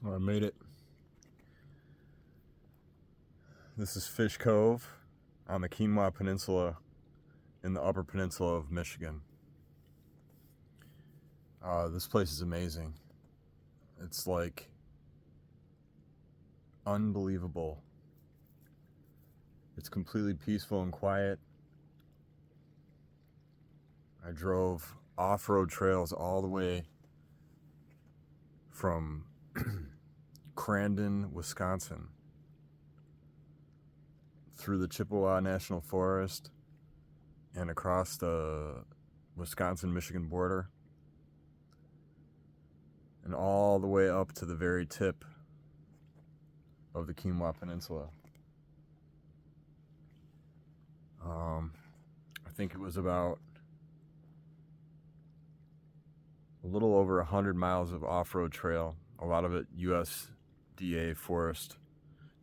Well, I made it. This is Fish Cove on the Keweenaw Peninsula in the Upper Peninsula of Michigan. This place is amazing. It's like unbelievable. It's completely peaceful and quiet. I drove off-road trails all the way from Crandon, Wisconsin, through the Chippewa National Forest and across the Wisconsin-Michigan border, and all the way up to the very tip of the Keweenaw Peninsula. I think it was about a little over 100 miles of off-road trail, a lot of it USDA forest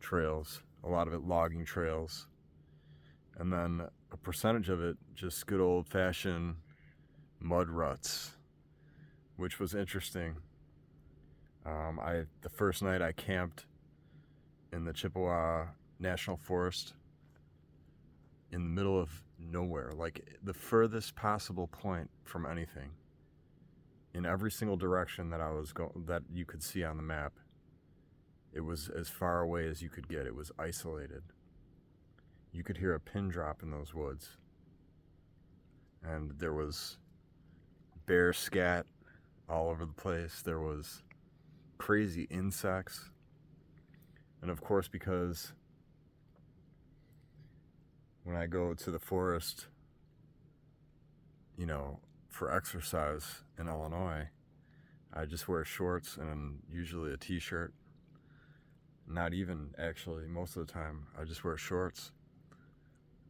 trails, a lot of it logging trails, and then a percentage of it just good old-fashioned mud ruts, which was interesting. The first night I camped in the Chippewa National Forest in the middle of nowhere, like the furthest possible point from anything, in every single direction that that you could see on the map. It was as far away as you could get. It was isolated. You could hear a pin drop in those woods, and there was bear scat all over the place. There was crazy insects, and of course, because when I go to the forest, for exercise in Illinois, I just wear shorts and usually a t-shirt. Not even, actually, most of the time I just wear shorts.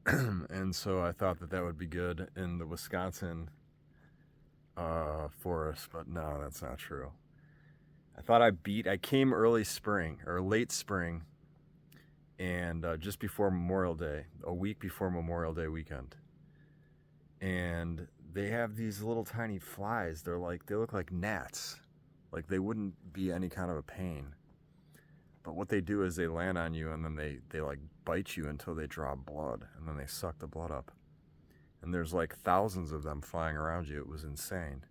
And so I thought that would be good in the Wisconsin forest, but no, that's not true. I came early spring or late spring, and just before Memorial Day, a week before Memorial Day weekend. And they have these little tiny flies. They look like gnats. Like they wouldn't be any kind of a pain. But what they do is they land on you, and then they like bite you until they draw blood, and then they suck the blood up. And there's like thousands of them flying around you. It was insane.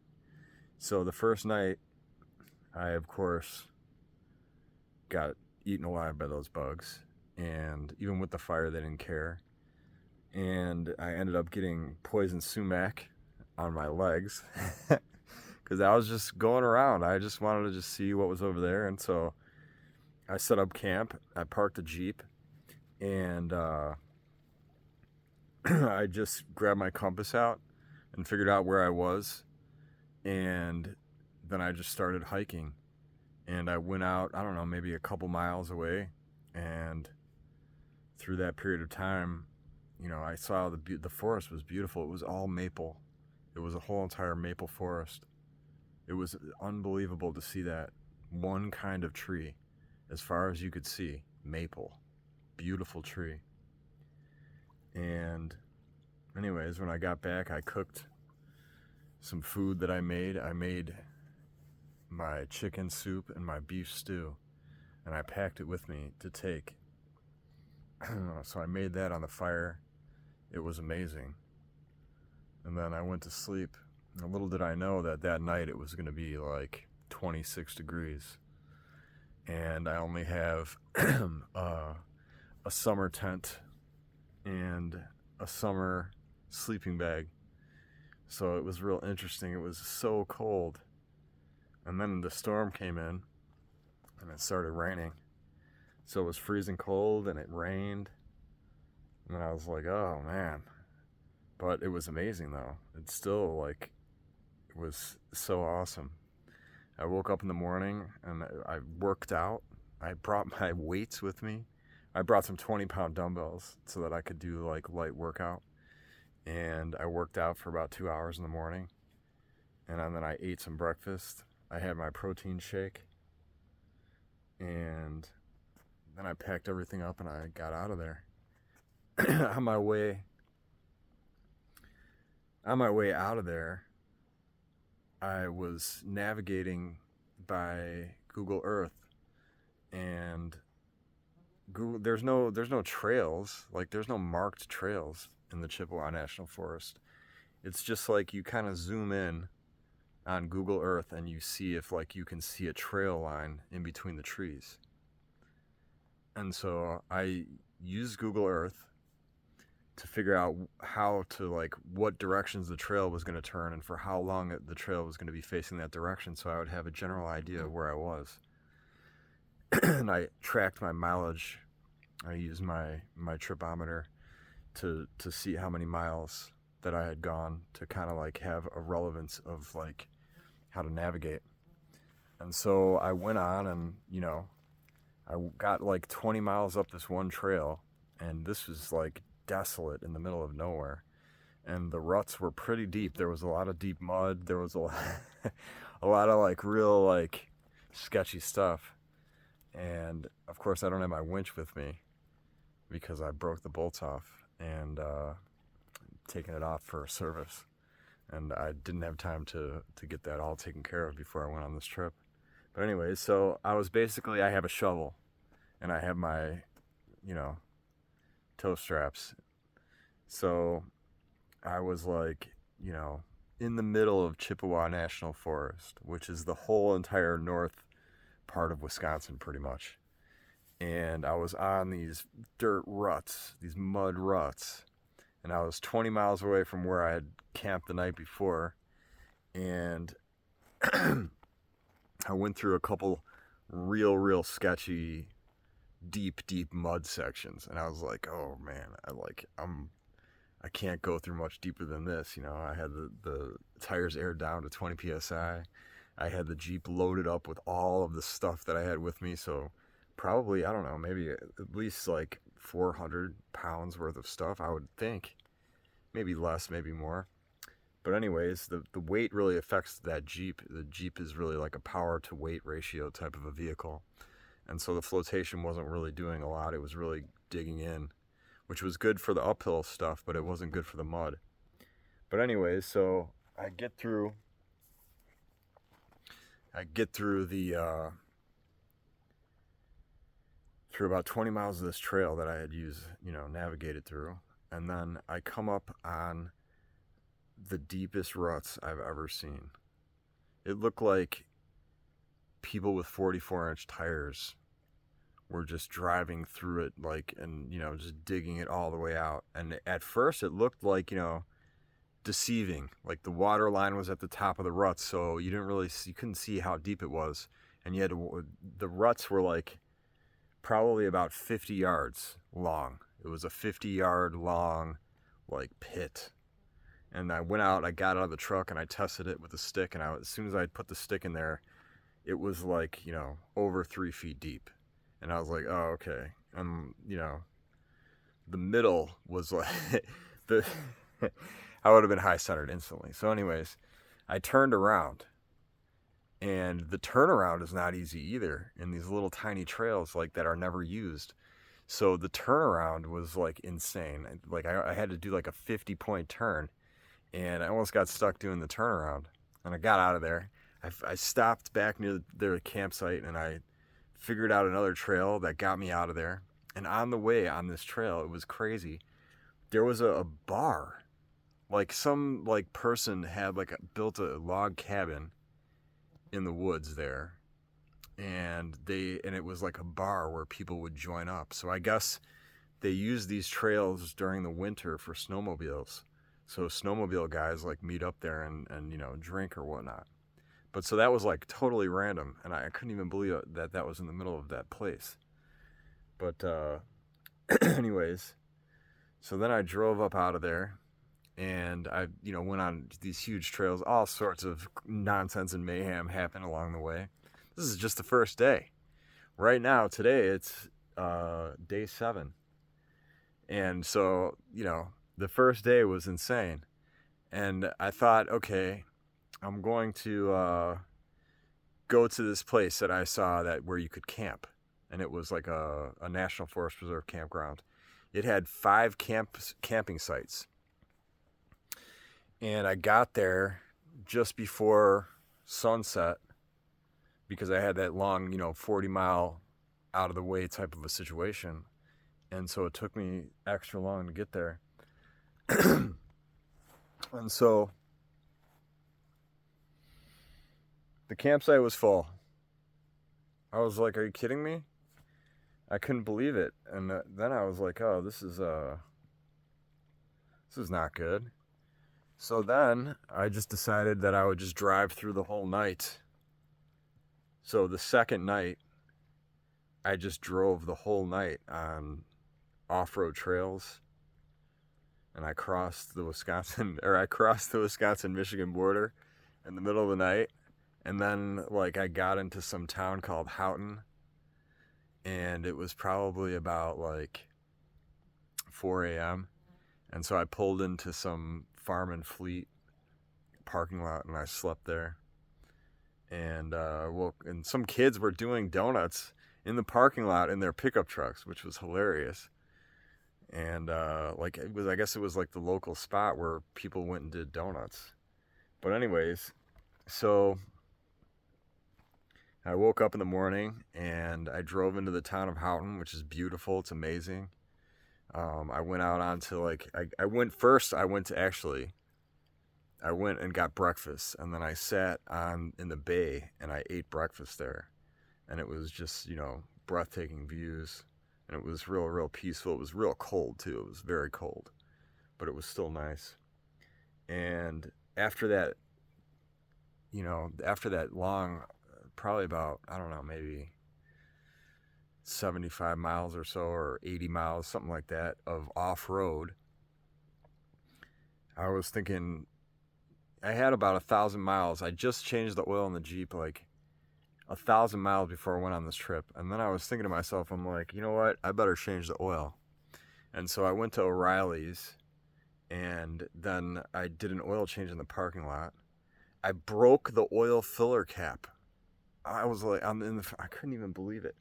So the first night, I of course got eaten alive by those bugs, and even with the fire they didn't care. And I ended up getting poison sumac on my legs because I was just going around. I just wanted to just see what was over there, and so I set up camp. I parked the Jeep, and I just grabbed my compass out and figured out where I was, and then I just started hiking. And I went out, I don't know, maybe a couple miles away, and through that period of time, I saw the forest was beautiful. It was all maple. It was a whole entire maple forest. It was unbelievable to see that one kind of tree, as far as you could see, maple, beautiful tree. And anyways, when I got back, I cooked some food that I made. I made my chicken soup and my beef stew, and I packed it with me to take. So I made that on the fire. It was amazing. And then I went to sleep. And little did I know that night it was going to be like 26 degrees. And I only have a summer tent and a summer sleeping bag. So it was real interesting. It was so cold. And then the storm came in, and it started raining. So it was freezing cold, and it rained. And then I was like, oh man. But it was amazing though. It's still it was so awesome. I woke up in the morning and I worked out. I brought my weights with me. I brought some 20-pound dumbbells so that I could do light workout. And I worked out for about 2 hours in the morning. And then I ate some breakfast. I had my protein shake. And then I packed everything up and I got out of there. On my way out of there, I was navigating by Google Earth, and Google, there's no trails, like there's no marked trails in the Chippewa National Forest. It's just like you kind of zoom in on Google Earth and you see if like you can see a trail line in between the trees. And so I used Google Earth to figure out how to, like, what directions the trail was going to turn and for how long the trail was going to be facing that direction, so I would have a general idea of where I was. And I tracked my mileage. I used my tripometer to see how many miles that I had gone to kind of like have a relevance of like how to navigate. And so I went on and, I got like 20 miles up this one trail, and this was like desolate in the middle of nowhere. And the ruts were pretty deep. There was a lot of deep mud. There was a lot of like real like sketchy stuff. And of course I don't have my winch with me because I broke the bolts off and taken it off for a service. And I didn't have time to get that all taken care of before I went on this trip. But anyway, so I have a shovel and I have my, toe straps. So I was like, in the middle of Chippewa National Forest, which is the whole entire north part of Wisconsin pretty much. And I was on these dirt ruts, these mud ruts. And I was 20 miles away from where I had camped the night before. And I went through a couple real sketchy, deep mud sections. And I was like, oh man, I can't go through much deeper than this. I had the tires aired down to 20 PSI. I had the Jeep loaded up with all of the stuff that I had with me. So probably, I don't know, maybe at least like 400 pounds worth of stuff, I would think. Maybe less, maybe more. But anyways, the weight really affects that Jeep. The Jeep is really like a power to weight ratio type of a vehicle. And so the flotation wasn't really doing a lot. It was really digging in, which was good for the uphill stuff, but it wasn't good for the mud. But anyways, so I get through the through about 20 miles of this trail that I had used, navigated through, and then I come up on the deepest ruts I've ever seen. It looked like people with 44-inch tires were just driving through it, like, and just digging it all the way out. And at first it looked like, deceiving, like the water line was at the top of the ruts, so you couldn't see how deep it was. And the ruts were like probably about 50 yards long. It was a 50-yard long like pit. And I went out, I got out of the truck and I tested it with a stick, and as soon as I put the stick in there, it was like, over 3 feet deep. And I was like, oh, okay. The middle was like I would have been high centered instantly. So anyways, I turned around, and the turnaround is not easy either in these little tiny trails like that are never used. So the turnaround was like insane. Like I had to do like a 50-point turn, and I almost got stuck doing the turnaround. And I got out of there. I stopped back near their campsite, and I figured out another trail that got me out of there. And on the way on this trail, it was crazy. There was a bar. Like some like person had built a log cabin in the woods there. And it was like a bar where people would join up. So I guess they use these trails during the winter for snowmobiles. So snowmobile guys like meet up there and drink or whatnot. But so that was like totally random, and I couldn't even believe that was in the middle of that place. But anyways, so then I drove up out of there, and I went on these huge trails. All sorts of nonsense and mayhem happened along the way. This is just the first day. Right now, today, it's day 7. And so, the first day was insane. And I thought, okay, I'm going to go to this place that I saw where you could camp. And it was like a National Forest Preserve campground. It had 5 camping sites. And I got there just before sunset because I had that long, 40-mile out of the way type of a situation. And so it took me extra long to get there. And so the campsite was full. I was like, are you kidding me? I couldn't believe it. And then I was like, oh, this is not good. So then I just decided that I would just drive through the whole night. So the second night, I just drove the whole night on off-road trails, and I crossed the Wisconsin-Michigan border in the middle of the night, and then like I got into some town called Houghton, and it was probably about like 4 a.m. And so I pulled into some Farm and Fleet parking lot, and I slept there. And and some kids were doing donuts in the parking lot in their pickup trucks, which was hilarious. And I guess it was like the local spot where people went and did donuts. But anyways, so I woke up in the morning and I drove into the town of Houghton, which is beautiful. It's amazing. I went out onto I went and got breakfast, and then I sat in the bay and I ate breakfast there. And it was just, breathtaking views. And it was real peaceful. It was real cold too. It was very cold, but it was still nice. And after that long, probably about, I don't know, maybe 75 miles or so, or 80 miles, something like that, of off-road, I was thinking, I had about 1,000 miles. I just changed the oil in the Jeep like 1,000 miles before I went on this trip. And then I was thinking to myself, I'm like, you know what? I better change the oil. And so I went to O'Reilly's, and then I did an oil change in the parking lot. I broke the oil filler cap. I was like, I couldn't even believe it.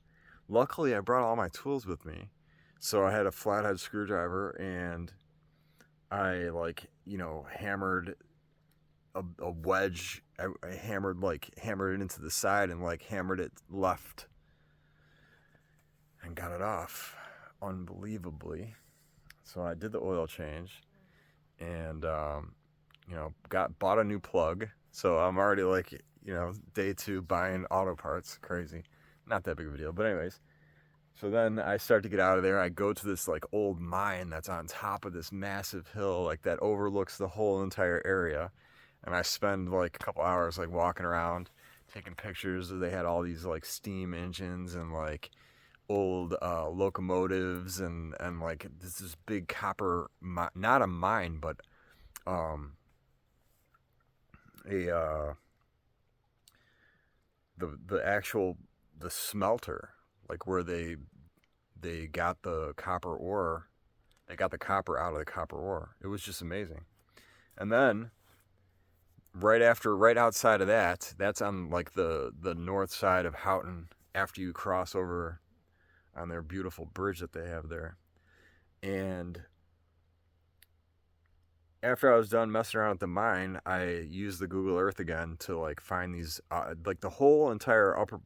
Luckily, I brought all my tools with me. So I had a flathead screwdriver, and I hammered a wedge. I hammered it into the side and hammered it left and got it off unbelievably. So I did the oil change and bought a new plug. So I'm already day 2 buying auto parts. Crazy. Not that big of a deal, but anyways. So then I start to get out of there. I go to this old mine that's on top of this massive hill that overlooks the whole entire area. And I spend a couple hours walking around, taking pictures. They had all these steam engines and old locomotives and this big copper, not a mine, but the smelter, where they got the copper ore. They got the copper out of the copper ore. It was just amazing. And then right outside of that's on the north side of Houghton after you cross over on their beautiful bridge that they have there. And after I was done messing around at the mine, I used the Google Earth again to find these the whole entire upper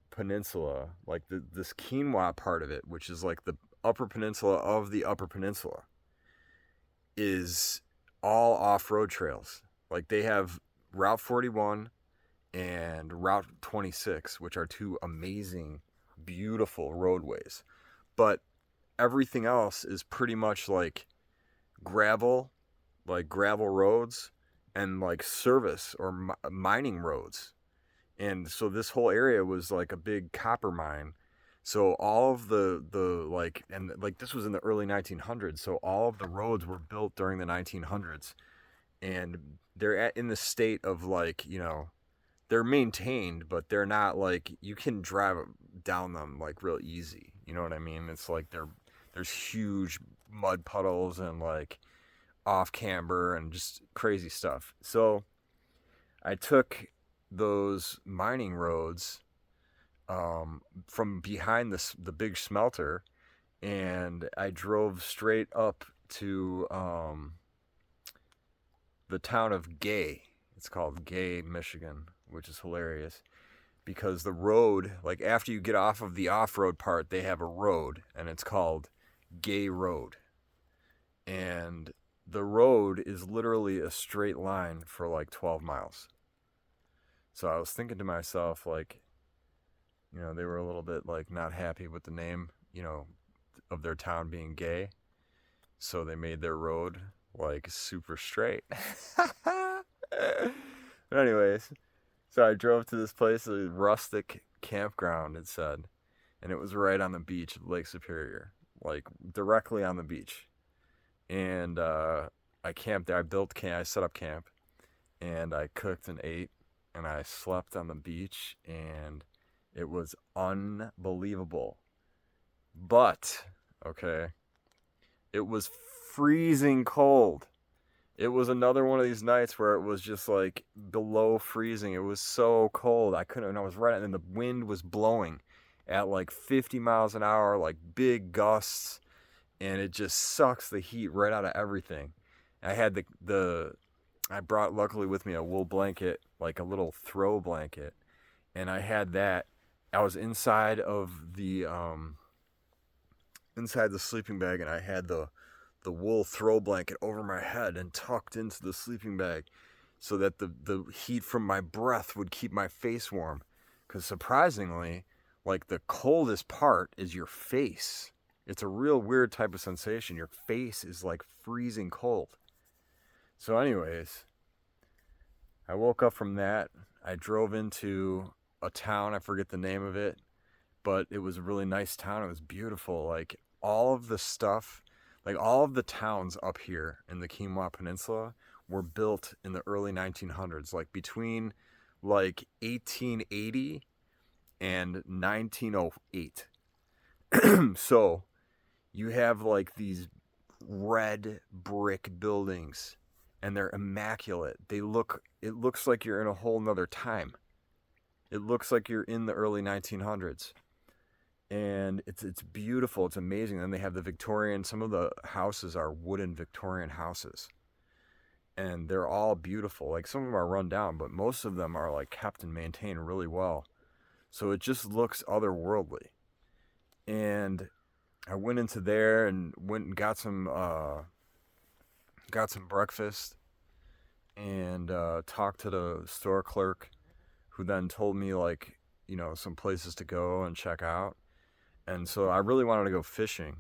peninsula, this Keweenaw part of it, which is the upper peninsula of the upper peninsula, is all off-road trails. They have Route 41 and Route 26, which are 2 amazing, beautiful roadways. But everything else is pretty much gravel roads and service or mining roads. And so this whole area was a big copper mine. So all of the this was in the early 1900s. So all of the roads were built during the 1900s, and they're in the state of they're maintained, but they're not you can drive down them real easy. You know what I mean? It's there's huge mud puddles and off camber and just crazy stuff. So I took those mining roads from behind the big smelter, and I drove straight up to the town of Gay. It's called Gay, Michigan, which is hilarious. because the road, like after you get off of the off-road part, they have a road, and it's called Gay Road. And the road is literally a straight line for like 12 miles. So I was thinking to myself, like, they were a little bit like not happy with the name, of their town being gay. So they made their road like super straight. But anyways, so I drove to this place, a rustic campground, it said, and it was right on the beach of Lake Superior, like directly on the beach. And I camped there. I set up camp, and I cooked and ate, and I slept on the beach, and it was unbelievable. But, okay, it was freezing cold. It was another one of these nights where it was just like below freezing. It was so cold. I was right, and the wind was blowing at like 50 miles an hour, like big gusts, and it just sucks the heat right out of everything. I had I brought luckily with me a wool blanket, like a little throw blanket, and I had that. I was inside of the sleeping bag, and I had the wool throw blanket over my head and tucked into the sleeping bag so that the heat from my breath would keep my face warm. Because surprisingly, like the coldest part is your face. It's a real weird type of sensation. Your face is like freezing cold. So anyways, I woke up from that. I drove into a town. I forget the name of it, but it was a really nice town. It was beautiful. Like all of the stuff, like all of the towns up here in the Keweenaw Peninsula were built in the early 1900s, like between like 1880 and 1908. So you have like these red brick buildings, and they're immaculate. It looks like you're in a whole nother time. It looks like you're in the early 1900s. And it's beautiful. It's amazing. Then they have the Victorian, some of the houses are wooden Victorian houses. And they're all beautiful. Like some of them are run down, but most of them are like kept and maintained really well. So it just looks otherworldly. And I went into there and went and got some breakfast, and talked to the store clerk, who then told me like, some places to go and check out. And so I really wanted to go fishing.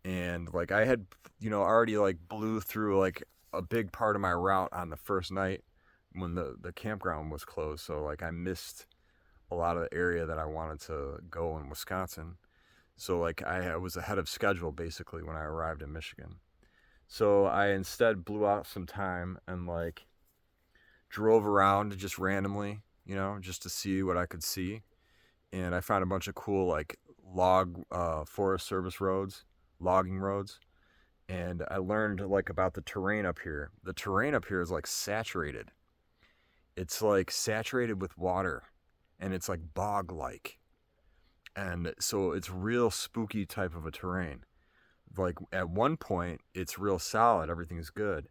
And like I had, already like blew through like a big part of my route on the first night when the campground was closed. So like I missed a lot of the area that I wanted to go in Wisconsin. So like I was ahead of schedule basically when I arrived in Michigan. So I instead blew out some time and like drove around just randomly, just to see what I could see. And I found a bunch of cool like Forest Service roads, logging roads. And I learned like about the terrain up here. The terrain up here is like saturated. It's like saturated with water, and it's like bog-like. And so it's real spooky type of a terrain. Like at one point it's real solid, everything's good.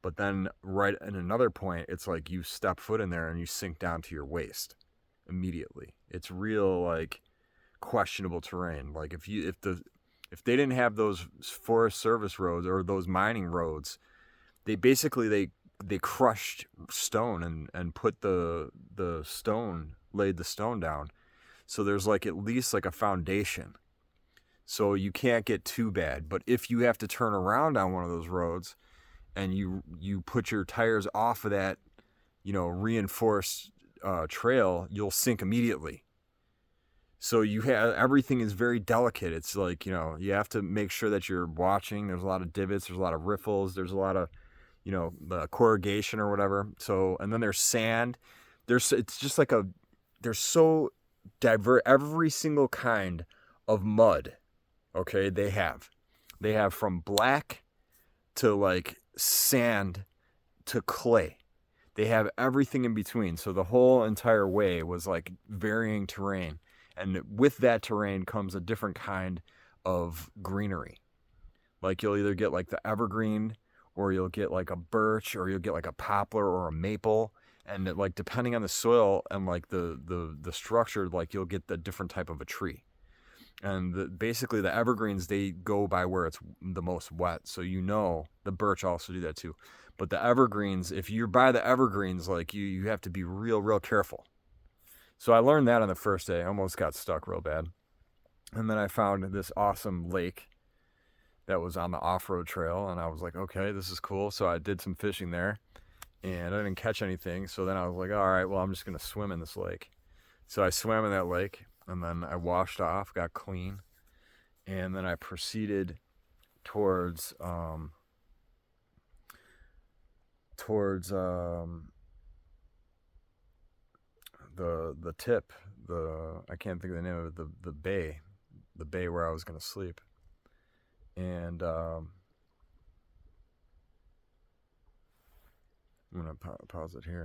But then right at another point, it's like you step foot in there and you sink down to your waist immediately. It's real like questionable terrain. Like if they didn't have those Forest Service roads or those mining roads, they crushed stone and put the stone, laid the stone down. So there's like at least like a foundation. So you can't get too bad. But if you have to turn around on one of those roads and you put your tires off of that, reinforced trail, you'll sink immediately. So everything is very delicate. It's like, you have to make sure that you're watching. There's a lot of divots. There's a lot of riffles. There's a lot of, the corrugation or whatever. So, and then there's sand. It's just like there's so diverse, every single kind of mud. Okay. They have from black to like sand to clay. They have everything in between. So the whole entire way was like varying terrain. And with that terrain comes a different kind of greenery. Like you'll either get like the evergreen, or you'll get like a birch, or you'll get like a poplar or a maple. And it, like, depending on the soil and like the structure, like you'll get the different type of a tree. And basically the evergreens, they go by where it's the most wet. So the birch also do that too. But the evergreens, if you're by the evergreens, like you have to be real careful. So I learned that on the first day. I almost got stuck real bad. And then I found this awesome lake that was on the off-road trail, and I was like, okay, this is cool. So I did some fishing there, and I didn't catch anything. So then I was like, all right, well, I'm just gonna swim in this lake. So I swam in that lake, and then I washed off, got clean, and then I proceeded towards the tip, I can't think of the name of it, the bay where I was gonna sleep. And I'm gonna pause it here.